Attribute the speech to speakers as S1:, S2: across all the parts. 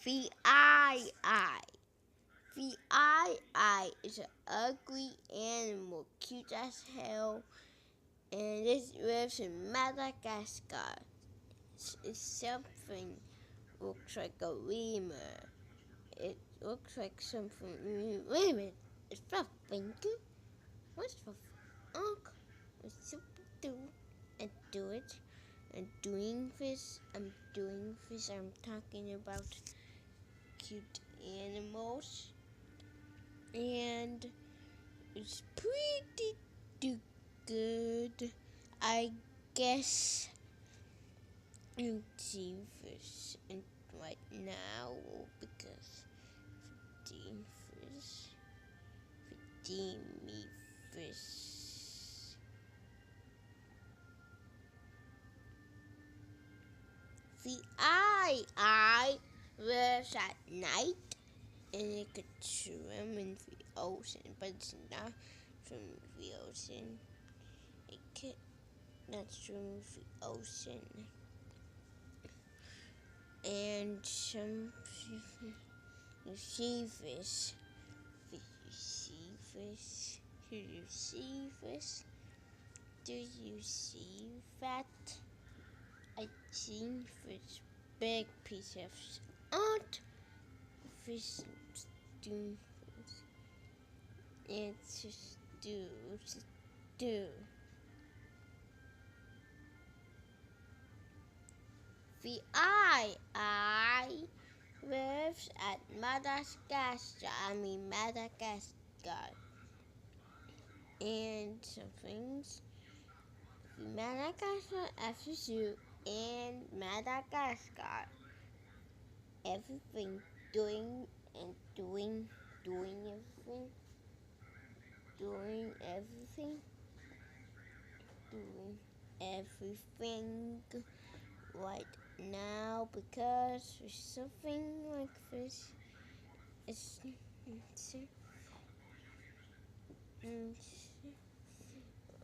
S1: The eye. The eye is an ugly animal, cute as hell, and it lives in Madagascar. It's something looks like a lemur. It looks like something. Wait a minute, it's not finger. What's the unk? It's super do and do it. And doing this. I'm talking about cute animals. And it's pretty good, I guess. You see this and right now because redeem me this. The eye lives at night. And it could swim in the ocean, but it's not swim in the ocean. It could not swim in the ocean. And some you see this. Do you see this? Do you see this? Do you see that? I see this big piece of art. This do it's just do. The eye lives at Madagascar. Madagascar. And some things. Madagascar after zoo and Madagascar. Everything doing everything. Doing everything right now because there's something like this. It's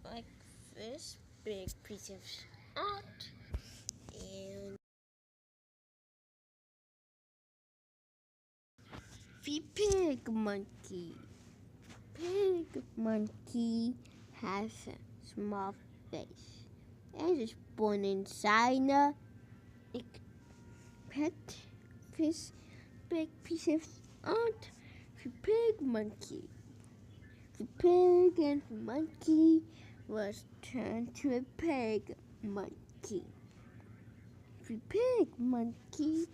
S1: like this big piece of art and the pig monkey. Pig monkey has a small face. It is born in China. It pet this big piece of art. The pig monkey. The pig and the monkey was turned to a pig monkey. The pig monkey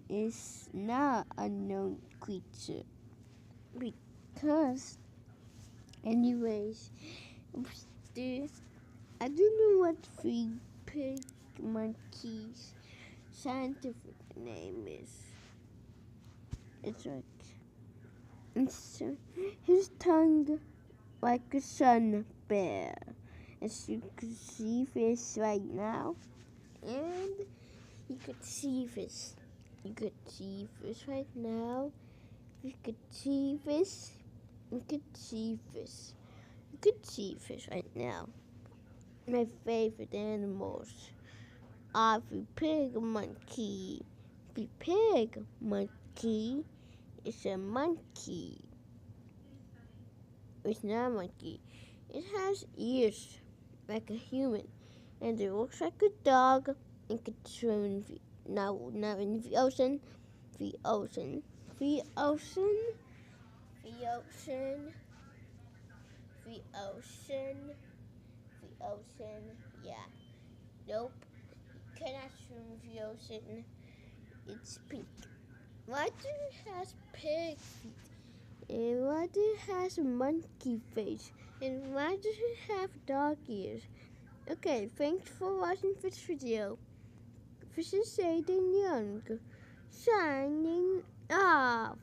S1: is not a known creature because anyways I don't know what the pig monkey's scientific name is. It's his tongue like a sun bear, as you can see this right now, and you could see this. You could see this right now. You could see this. You could see this. You could see this right now. My favorite animals are the pig monkey. The pig monkey is a monkey. It's not a monkey. It has ears like a human, and it looks like a dog. It could swim in not in the ocean. The ocean. Yeah. Nope. You cannot swim in the ocean. It's pink. Why do it has pig feet? And why do it has a monkey face? And why does it have dog ears? Okay, thanks for watching this video. This is Aiden Young, signing off.